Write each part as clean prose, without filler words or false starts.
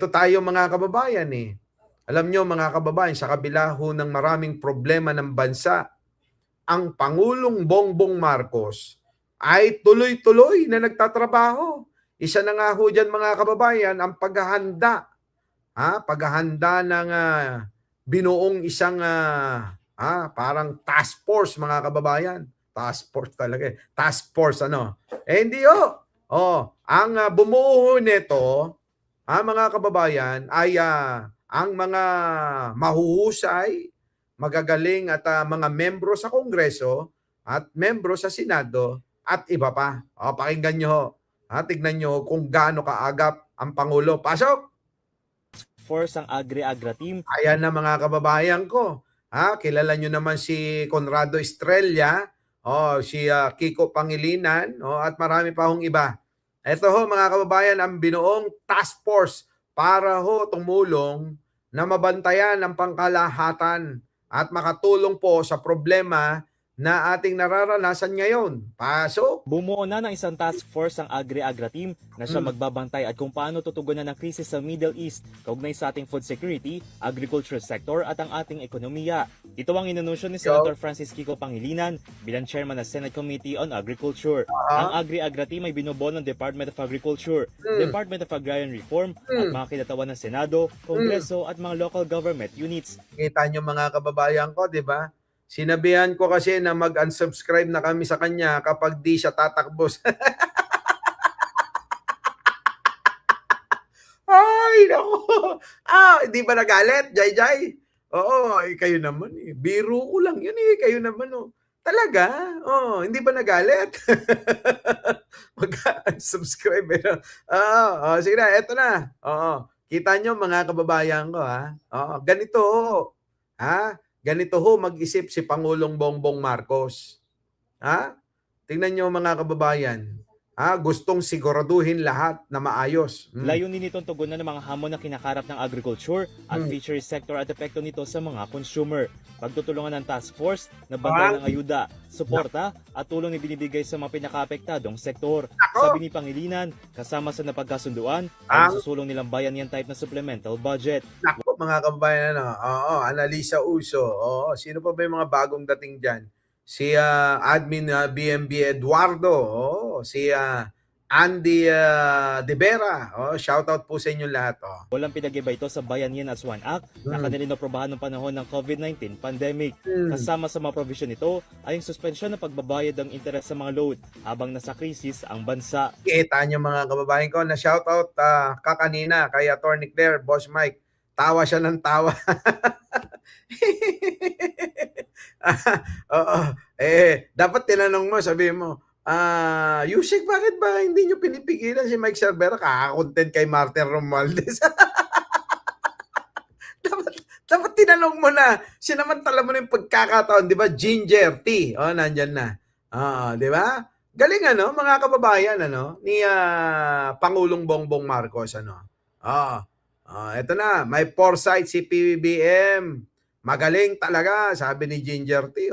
eto tayo mga kababayan eh. Alam nyo mga kababayan, sa kabila ho ng maraming problema ng bansa, ang Pangulong Bongbong Marcos ay tuloy-tuloy na nagtatrabaho. Isa na nga ho dyan mga kababayan, ang paghahanda ng binuong isang parang task force mga kababayan. Task force talaga eh. Task force ano. Eh hindi ho. Ang bumuo nito, mga kababayan, ay ang mga mahuhusay, magagaling at mga membro sa Kongreso at membro sa Senado at iba pa. Pakinggan nyo ho. Tignan nyo kung gaano kaagap ang Pangulo. Pasok! Force ang Agri-Agra team. Ayan na mga kababayan ko. Kilala nyo naman si Conrado Estrella, si Kiko Pangilinan, at marami pa hong iba. Ito ho mga kababayan, ang binuong task force para ho tumulong na mabantayan ang pangkalahatan at makatulong po sa problema na ating nararanasan ngayon. Pasok! Bumuo na ng isang task force ang Agri-Agra team na siya magbabantay at kung paano tutugunan ng krisis sa Middle East kaugnay sa ating food security, agriculture sector at ang ating ekonomiya. Ito ang inanunsyo ni Senator Francis Kiko Pangilinan bilang chairman ng Senate Committee on Agriculture. Ang Agri-Agra team ay binubuo ng Department of Agriculture, Department of Agrarian Reform at mga kinatawan ng Senado, Kongreso at mga local government units. Kita nyo mga kababayan ko, di ba? Sinabihan ko kasi na mag-unsubscribe na kami sa kanya kapag di siya tatakbo. Ay, naku. Hindi ba nagalit, Jai? Oo, kayo naman eh. Biro ko lang yun eh. Kayo naman oh. Talaga? Hindi ba nagalit? Mag-unsubscribe eh. Sige na, eto na. Kita nyo mga kababayan ko ha. Ganito ho. Ganito ho mag-isip si Pangulong Bongbong Marcos. Tingnan nyo mga kababayan. Gustong siguraduhin lahat na maayos. Layunin nitong tugunan ng mga hamon na kinakarap ng agriculture at fisheries sector at epekto nito sa mga consumer. Pagtutulungan ng task force na bantay ng ayuda, suporta at tulong na binibigay sa mga pinakaapektadong sektor. Sabi ni Pangilinan, kasama sa napagkasunduan ay susulong nilang bayanihan type na supplemental budget. Nako mga kababayan, Analisa Uso. Sino pa ba yung mga bagong dating dyan? Si Admin BMB Eduardo, si Andy De Vera. Shout out po sa inyo lahat. Walang pinag-iba ito sa Bayanihan as One Act na kanilang naprobahan ng panahon ng COVID-19 pandemic. Kasama sa mga provision nito ay yung suspensyon ng pagbabayad ng interes sa mga loan habang nasa krisis ang bansa. Kita nyo mga kababayan ko na shout out kakanina kay Attorney Claire, Boss Mike. Tawa siya ng tawa. Dapat tinanong mo, sabi mo, Yusek, bakit ba hindi nyo pinipigilan si Mike Cervera? Kaka-content kay Martin Romualdez. dapat tinanong mo na, sinamantala mo na yung pagkakataon, di ba? Ginger tea, nandyan na. Di ba? Galing mga kababayan, ni Pangulong Bongbong Marcos, eto na, may foresight si PBBM. Magaling talaga, sabi ni Ginger T.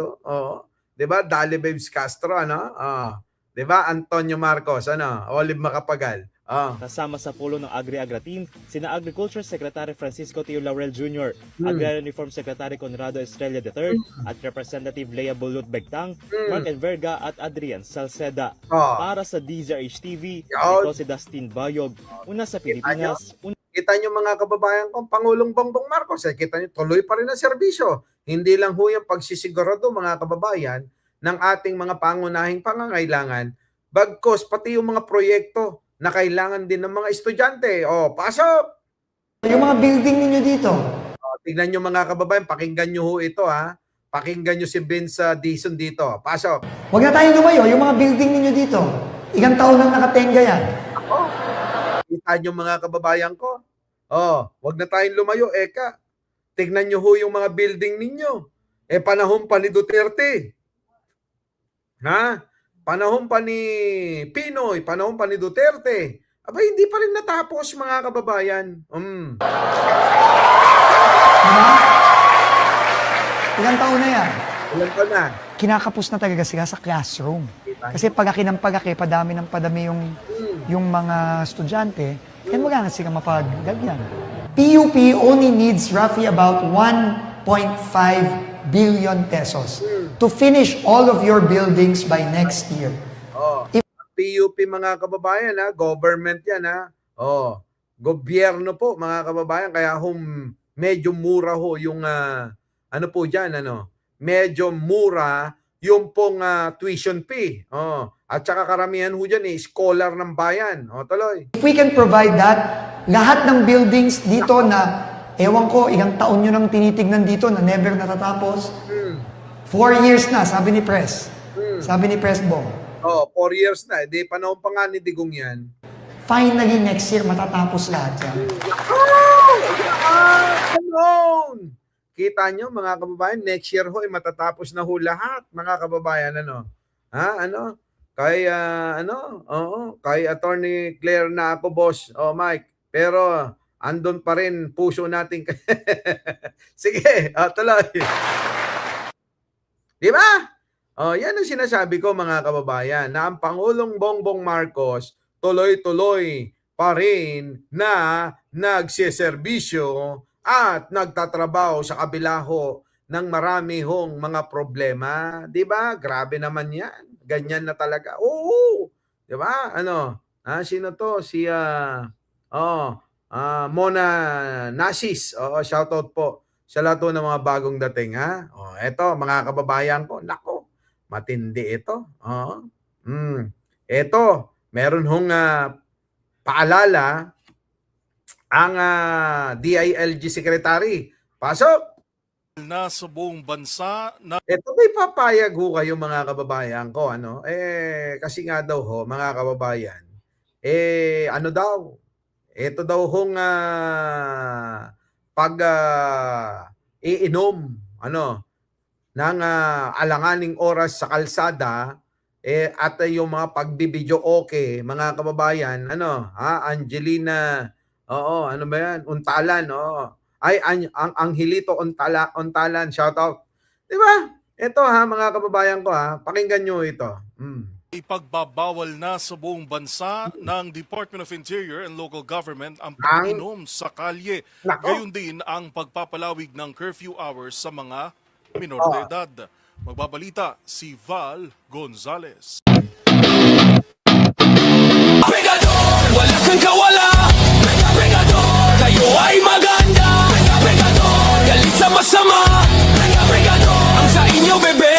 'Di ba? Dali Babes Castro, 'Di ba? Antonio Marcos, Olive Macapagal. Kasama sa pulo ng Agri-Agra team, sina Agriculture Secretary Francisco Teo Laurel Jr., Agrarian Reform Secretary Conrado Estrella III, at Representative Lea Bulut Begtang, Mark Enverga at Adrian Salceda. Para sa DZRH-TV, ito si Dustin Bayog, una sa Pilipinas. Kita nyo mga kababayan ko, Pangulong Bongbong Marcos, kita nyo tuloy pa rin ang serbisyo. Hindi lang ho yung pagsisigurado mga kababayan ng ating mga pangunahing pangangailangan, bagkos pati yung mga proyekto na kailangan din ng mga estudyante. Pasok! Yung mga building ninyo dito. Tignan nyo mga kababayan, pakinggan nyo ho ito Pakinggan nyo si Vince Dizon dito. Pasok! Huwag na tayong lumayo, yung mga building ninyo dito. Ilang taon nang nakatenga yan. Kita nyo mga kababayan ko. Wag na tayong lumayo, Eka. Tignan nyo ho yung mga building ninyo. Panahon pa ni Duterte. Panahon pa ni Pinoy, panahon pa ni Duterte. Hindi pa rin natapos mga kababayan. Ilang taon na yan? Ilan pa na? Kinakapos na talaga sila sa classroom. Kasi pagaki ng pagaki, padami ng padami yung mga estudyante, wala nga sila mapagagyan. PUP only needs roughly about 1.5 billion pesos to finish all of your buildings by next year. Oh. PUP mga kababayan ha, government yan ha. Oh, gobyerno po mga kababayan, kaya medyo mura ho yung ano po diyan ano. Medyo mura yung pong tuition fee. Oh, at saka karamihan ho diyan scholar ng bayan. Oh, tuloy. If we can provide that, lahat ng buildings dito na ewan ko, ilang taon nyo nang tinitignan dito na never natatapos. 4 years na, sabi ni Pres. Sabi ni Pres Bong. Oh, 4 years na. Di panahon pa nga ni Digong yan. Finally, next year, matatapos lahat yan. Ganon! Kita nyo mga kababayan, next year ho, matatapos na ho lahat mga kababayan. Ano? Ha? Ano? Kay, kay Attorney Claire na ako, boss. Oh, Mike. Pero, andon pa rin puso natin. Sige, tuloy. Di ba? Oh, yan ang sinasabi ko mga kababayan, na ang Pangulong Bongbong Marcos tuloy-tuloy pa rin na nagsiservisyo at nagtatrabaho sa kabila ho ng marami hong mga problema. Di ba? Grabe naman yan. Ganyan na talaga. Oo! Di ba? Ano? Sino to? Si Mona Nasis. Oo, shoutout po sa lahat ng mga bagong dating, ha? Oh, eto, mga kababayan ko, nako, matindi ito. Oo. Eto, meron hong paalala ang DILG Secretary. Pasok! Na sa buong bansa na Ito may papayag ho kayo mga kababayan ko, ano? Kasi nga daw ho, mga kababayan, ano daw? Ito daw hong iinom ng alanganing oras sa kalsada at yung mga pagbibidyo okay, mga kababayan, Angelina, ano ba yan? Untalan, ang Angelito Untalan, shout out. 'Di ba? Ito mga kababayan ko pakinggan niyo ito. ipagbabawal na sa buong bansa ng Department of Interior and Local Government ang pag-inom sa kalye. Nako. Gayon din ang pagpapalawig ng curfew hours sa mga minor de edad. Magbabalita si Val Gonzales. Regador, wala kang kawala. Regador, kayo ay maganda. Regador, galit sa masama. Regador, ang sa inyo bebe.